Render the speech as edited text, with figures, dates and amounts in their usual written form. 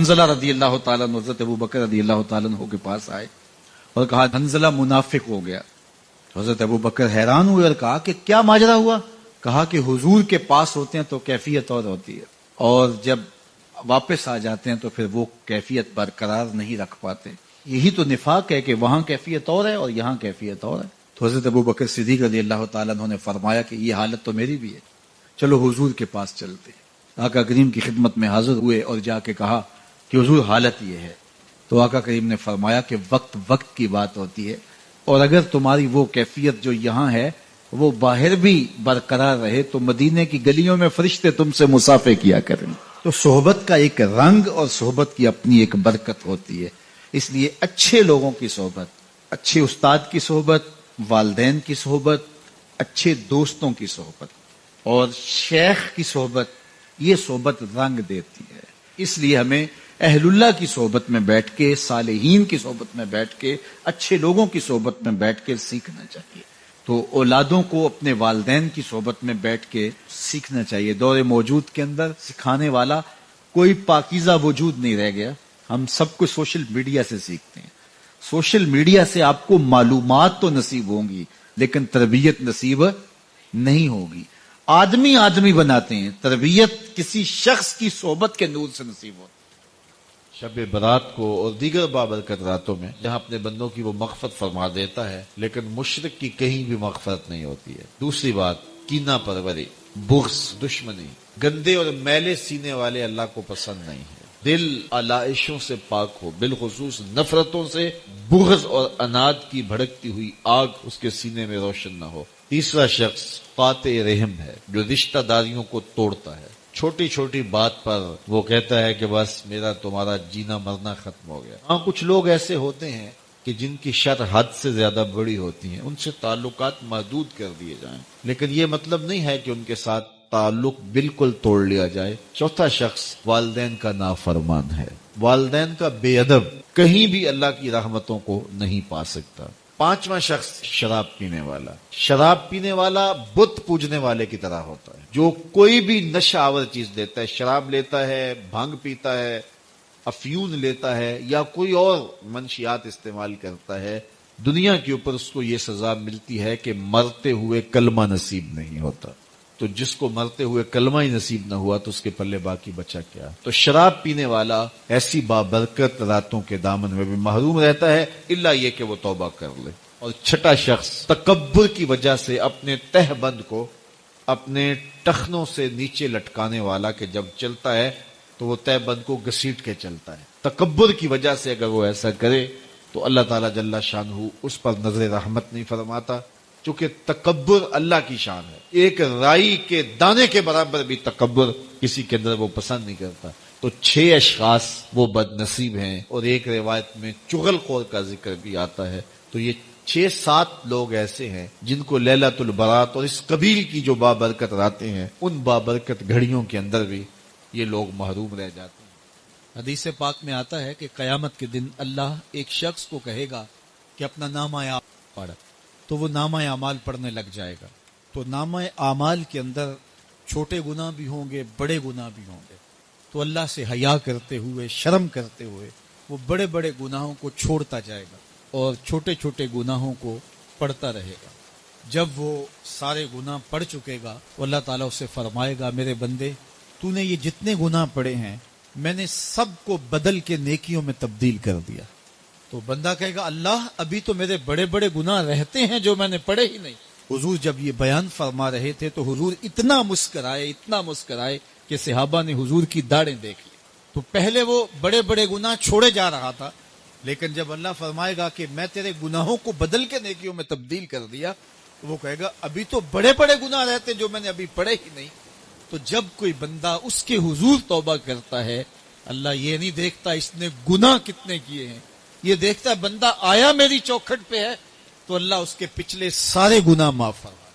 حنظلہ رضی اللہ تعالیٰ عنہ حضرت ابو بکر رضی اللہ تعالیٰ عنہ کے پاس آئے اور کہا حنظلہ منافق ہو گیا. حضرت ابو بکر حیران ہوئے اور کہا کہ کیا ماجرا ہوا؟ کہا کہ حضور کے پاس ہوتے ہیں تو کیفیت اور ہوتی ہے، اور جب واپس آ جاتے ہیں تو پھر وہ کیفیت برقرار نہیں رکھ پاتے. یہی تو نفاق ہے کہ وہاں کیفیت اور ہے اور یہاں کیفیت اور ہے. تو حضرت ابو بکر صدیق رضی اللہ تعالیٰ عنہ نے فرمایا کہ یہ حالت تو میری بھی ہے، چلو حضور کے پاس چلتے. آقا کریم کی خدمت میں حاضر ہوئے اور جا کے کہا کہ حضور حالت یہ ہے. تو آقا کریم نے فرمایا کہ وقت وقت کی بات ہوتی ہے، اور اگر تمہاری وہ کیفیت جو یہاں ہے وہ باہر بھی برقرار رہے تو مدینے کی گلیوں میں فرشتے تم سے مصافحہ کیا کریں. تو صحبت کا ایک رنگ اور صحبت کی اپنی ایک برکت ہوتی ہے. اس لیے اچھے لوگوں کی صحبت، اچھے استاد کی صحبت، والدین کی صحبت، اچھے دوستوں کی صحبت اور شیخ کی صحبت، یہ صحبت رنگ دیتی ہے. اس لیے ہمیں اہل اللہ کی صحبت میں بیٹھ کے، صالحین کی صحبت میں بیٹھ کے، اچھے لوگوں کی صحبت میں بیٹھ کے سیکھنا چاہیے. تو اولادوں کو اپنے والدین کی صحبت میں بیٹھ کے سیکھنا چاہیے. دور موجود کے اندر سکھانے والا کوئی پاکیزہ وجود نہیں رہ گیا. ہم سب کچھ سوشل میڈیا سے سیکھتے ہیں. سوشل میڈیا سے آپ کو معلومات تو نصیب ہوں گی لیکن تربیت نصیب نہیں ہوگی. آدمی بناتے ہیں، تربیت کسی شخص کی صحبت کے نور سے نصیب ہوتی ہے. شب برات کو اور دیگر بابرکت راتوں میں جہاں اپنے بندوں کی وہ مغفرت فرما دیتا ہے لیکن مشرک کی کہیں بھی مغفرت نہیں ہوتی ہے. دوسری بات، کینہ پروری، بغض، دشمنی، گندے اور میلے سینے والے اللہ کو پسند نہیں ہے. دل علائشوں سے پاک ہو، بالخصوص نفرتوں سے. بغض اور اناد کی بھڑکتی ہوئی آگ اس کے سینے میں روشن نہ ہو. تیسرا شخص قاطع رحم ہے، جو رشتہ داریوں کو توڑتا ہے. چھوٹی چھوٹی بات پر وہ کہتا ہے کہ بس میرا تمہارا جینا مرنا ختم ہو گیا. ہاں، کچھ لوگ ایسے ہوتے ہیں کہ جن کی شر حد سے زیادہ بڑی ہوتی ہیں، ان سے تعلقات محدود کر دیے جائیں، لیکن یہ مطلب نہیں ہے کہ ان کے ساتھ تعلق بالکل توڑ لیا جائے. چوتھا شخص والدین کا نافرمان ہے، والدین کا بے ادب کہیں بھی اللہ کی رحمتوں کو نہیں پا سکتا. پانچواں شخص شراب پینے والا. شراب پینے والا بت پوجنے والے کی طرح ہوتا ہے. جو کوئی بھی نشہ آور چیز لیتا ہے، شراب لیتا ہے، بھنگ پیتا ہے، افیون لیتا ہے یا کوئی اور منشیات استعمال کرتا ہے، دنیا کے اوپر اس کو یہ سزا ملتی ہے کہ مرتے ہوئے کلمہ نصیب نہیں ہوتا. تو جس کو مرتے ہوئے کلمہ ہی نصیب نہ ہوا تو اس کے پلے باقی بچا کیا؟ تو شراب پینے والا ایسی بابرکت راتوں کے دامن میں بھی محروم رہتا ہے الا یہ کہ وہ توبہ کر لے. اور چھٹا شخص تکبر کی وجہ سے اپنے تہ بند کو اپنے ٹخنوں سے نیچے لٹکانے والا، کہ جب چلتا ہے تو وہ تہ بند کو گھسیٹ کے چلتا ہے. تکبر کی وجہ سے اگر وہ ایسا کرے تو اللہ تعالیٰ جل شانہ اس پر نظر رحمت نہیں فرماتا، چونکہ تکبر اللہ کی شان ہے. ایک رائی کے دانے کے برابر بھی تکبر کسی کے اندر وہ پسند نہیں کرتا. تو 6 اشخاص وہ بد نصیب ہیں، اور ایک روایت میں چغل خور کا ذکر بھی آتا ہے. تو یہ 6-7 لوگ ایسے ہیں جن کو لیلۃ البرات اور اس قبیل کی جو بابرکت راتیں ہیں، ان بابرکت گھڑیوں کے اندر بھی یہ لوگ محروم رہ جاتے ہیں. حدیث پاک میں آتا ہے کہ قیامت کے دن اللہ ایک شخص کو کہے گا کہ اپنا نامہ اعمال پڑھ، تو وہ نامہ اعمال پڑھنے لگ جائے گا. تو نامہ اعمال کے اندر چھوٹے گناہ بھی ہوں گے، بڑے گناہ بھی ہوں گے. تو اللہ سے حیا کرتے ہوئے، شرم کرتے ہوئے وہ بڑے بڑے گناہوں کو چھوڑتا جائے گا اور چھوٹے چھوٹے گناہوں کو پڑھتا رہے گا. جب وہ سارے گناہ پڑھ چکے گا تو اللہ تعالیٰ اسے فرمائے گا، میرے بندے، تو نے یہ جتنے گناہ پڑھے ہیں میں نے سب کو بدل کے نیکیوں میں تبدیل کر دیا. تو بندہ کہے گا، اللہ ابھی تو میرے بڑے بڑے گناہ رہتے ہیں جو میں نے پڑھے ہی نہیں. حضور جب یہ بیان فرما رہے تھے تو حضور اتنا مسکرائے کہ صحابہ نے حضور کی داڑھیں دیکھ لی. تو پہلے وہ بڑے بڑے گناہ چھوڑے جا رہا تھا، لیکن جب اللہ فرمائے گا کہ میں تیرے گناہوں کو بدل کے نیکیوں میں تبدیل کر دیا، تو وہ کہے گا ابھی تو بڑے بڑے گناہ رہتے جو میں نے ابھی پڑھے ہی نہیں. تو جب کوئی بندہ اس کے حضور توبہ کرتا ہے، اللہ یہ نہیں دیکھتا اس نے گناہ کتنے کیے ہیں، یہ دیکھتا ہے بندہ آیا میری چوکھٹ پہ ہے، تو اللہ اس کے پچھلے سارے گناہ معاف فرماتا ہے.